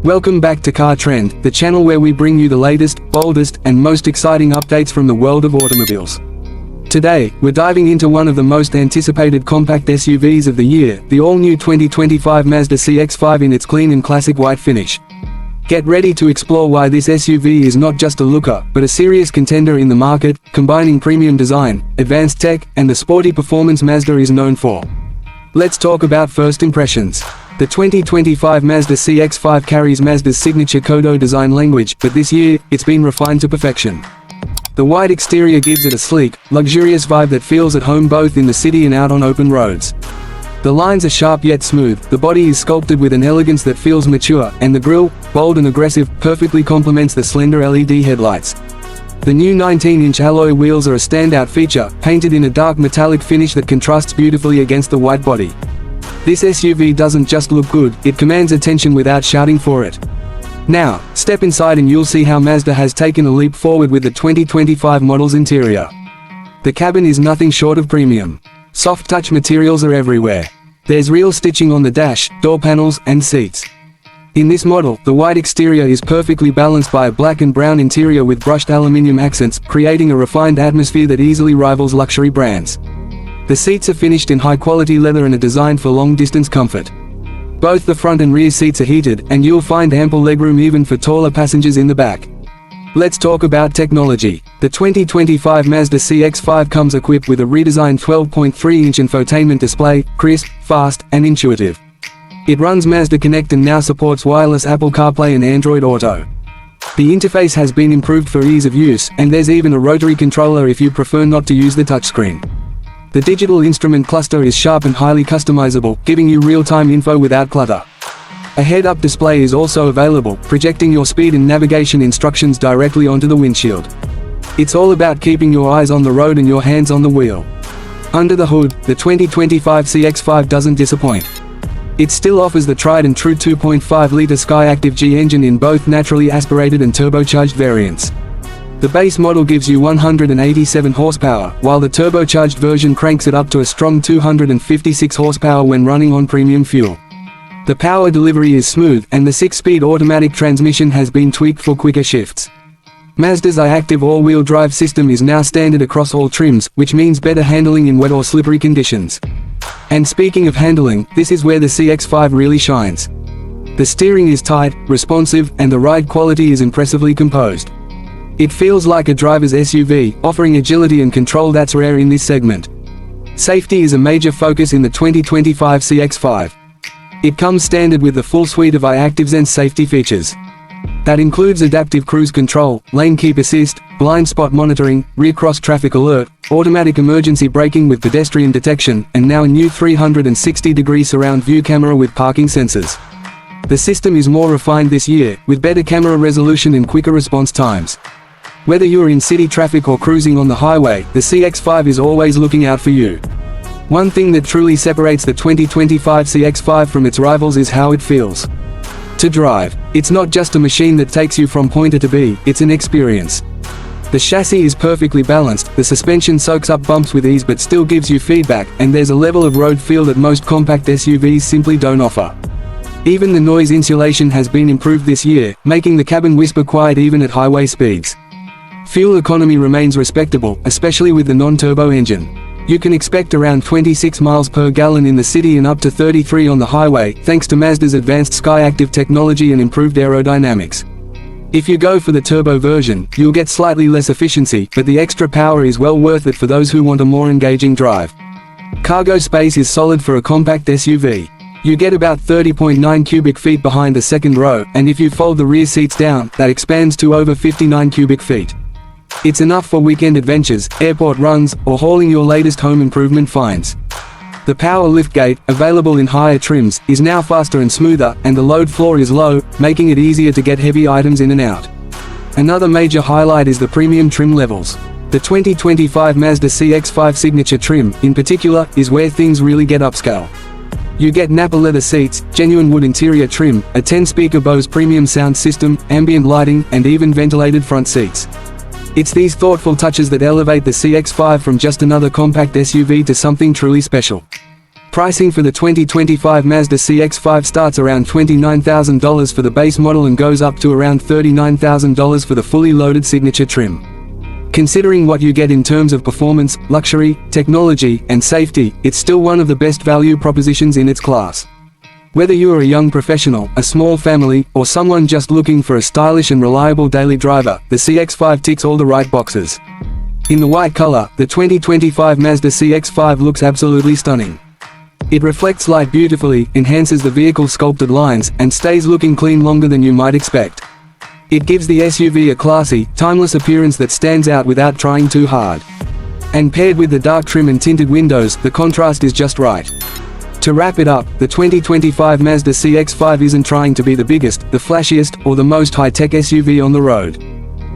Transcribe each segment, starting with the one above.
Welcome back to Car Trend, the channel where we bring you the latest, boldest, and most exciting updates from the world of automobiles. Today, we're diving into one of the most anticipated compact SUVs of the year, the all-new 2025 Mazda CX-5 in its clean and classic white finish. Get ready to explore why this SUV is not just a looker, but a serious contender in the market, combining premium design, advanced tech, and the sporty performance Mazda is known for. Let's talk about first impressions. The 2025 Mazda CX-5 carries Mazda's signature Kodo design language, but this year, it's been refined to perfection. The white exterior gives it a sleek, luxurious vibe that feels at home both in the city and out on open roads. The lines are sharp yet smooth, the body is sculpted with an elegance that feels mature, and the grille, bold and aggressive, perfectly complements the slender LED headlights. The new 19-inch alloy wheels are a standout feature, painted in a dark metallic finish that contrasts beautifully against the white body. This SUV doesn't just look good, it commands attention without shouting for it. Now, step inside and you'll see how Mazda has taken a leap forward with the 2025 model's interior. The cabin is nothing short of premium. Soft touch materials are everywhere. There's real stitching on the dash, door panels, and seats. In this model, the white exterior is perfectly balanced by a black and brown interior with brushed aluminium accents, creating a refined atmosphere that easily rivals luxury brands. The seats are finished in high-quality leather and are designed for long-distance comfort. Both the front and rear seats are heated, and you'll find ample legroom even for taller passengers in the back. Let's talk about technology. The 2025 Mazda CX-5 comes equipped with a redesigned 12.3-inch infotainment display, crisp, fast, and intuitive. It runs Mazda Connect and now supports wireless Apple CarPlay and Android Auto. The interface has been improved for ease of use, and there's even a rotary controller if you prefer not to use the touchscreen. The digital instrument cluster is sharp and highly customizable, giving you real-time info without clutter. A head-up display is also available, projecting your speed and navigation instructions directly onto the windshield. It's all about keeping your eyes on the road and your hands on the wheel. Under the hood, the 2025 CX-5 doesn't disappoint. It still offers the tried-and-true 2.5-liter Skyactiv G engine in both naturally aspirated and turbocharged variants. The base model gives you 187 horsepower, while the turbocharged version cranks it up to a strong 256 horsepower when running on premium fuel. The power delivery is smooth, and the 6-speed automatic transmission has been tweaked for quicker shifts. Mazda's iActive all-wheel drive system is now standard across all trims, which means better handling in wet or slippery conditions. And speaking of handling, this is where the CX-5 really shines. The steering is tight, responsive, and the ride quality is impressively composed. It feels like a driver's SUV, offering agility and control that's rare in this segment. Safety is a major focus in the 2025 CX-5. It comes standard with the full suite of iActive's and safety features. That includes adaptive cruise control, lane keep assist, blind spot monitoring, rear cross traffic alert, automatic emergency braking with pedestrian detection, and now a new 360-degree surround view camera with parking sensors. The system is more refined this year, with better camera resolution and quicker response times. Whether you're in city traffic or cruising on the highway, the CX-5 is always looking out for you. One thing that truly separates the 2025 CX-5 from its rivals is how it feels to drive. It's not just a machine that takes you from point A to B, it's an experience. The chassis is perfectly balanced, the suspension soaks up bumps with ease but still gives you feedback, and there's a level of road feel that most compact SUVs simply don't offer. Even the noise insulation has been improved this year, making the cabin whisper quiet even at highway speeds. Fuel economy remains respectable, especially with the non-turbo engine. You can expect around 26 miles per gallon in the city and up to 33 on the highway, thanks to Mazda's advanced Skyactiv technology and improved aerodynamics. If you go for the turbo version, you'll get slightly less efficiency, but the extra power is well worth it for those who want a more engaging drive. Cargo space is solid for a compact SUV. You get about 30.9 cubic feet behind the second row, and if you fold the rear seats down, that expands to over 59 cubic feet. It's enough for weekend adventures, airport runs, or hauling your latest home improvement finds. The power liftgate, available in higher trims, is now faster and smoother, and the load floor is low, making it easier to get heavy items in and out. Another major highlight is the premium trim levels. The 2025 Mazda CX-5 signature trim, in particular, is where things really get upscale. You get Napa leather seats, genuine wood interior trim, a 10-speaker Bose premium sound system, ambient lighting, and even ventilated front seats. It's these thoughtful touches that elevate the CX-5 from just another compact SUV to something truly special. Pricing for the 2025 Mazda CX-5 starts around $29,000 for the base model and goes up to around $39,000 for the fully loaded signature trim. Considering what you get in terms of performance, luxury, technology, and safety, it's still one of the best value propositions in its class. Whether you are a young professional, a small family, or someone just looking for a stylish and reliable daily driver, the CX-5 ticks all the right boxes. In the white color, the 2025 Mazda CX-5 looks absolutely stunning. It reflects light beautifully, enhances the vehicle's sculpted lines, and stays looking clean longer than you might expect. It gives the SUV a classy, timeless appearance that stands out without trying too hard. And paired with the dark trim and tinted windows, the contrast is just right. To wrap it up, the 2025 Mazda CX-5 isn't trying to be the biggest, the flashiest, or the most high-tech SUV on the road.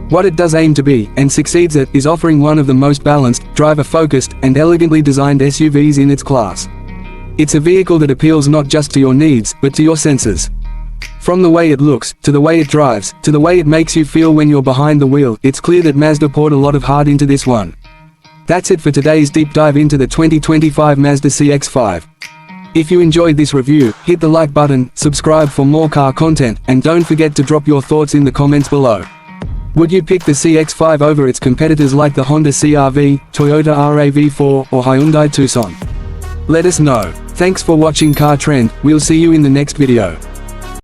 What it does aim to be, and succeeds at, is offering one of the most balanced, driver-focused, and elegantly designed SUVs in its class. It's a vehicle that appeals not just to your needs, but to your senses. From the way it looks, to the way it drives, to the way it makes you feel when you're behind the wheel, it's clear that Mazda poured a lot of heart into this one. That's it for today's deep dive into the 2025 Mazda CX-5. If you enjoyed this review, hit the like button, subscribe for more car content, and don't forget to drop your thoughts in the comments below. Would you pick the CX-5 over its competitors like the Honda CR-V, Toyota RAV4, or Hyundai Tucson? Let us know. Thanks for watching Car Trend, we'll see you in the next video.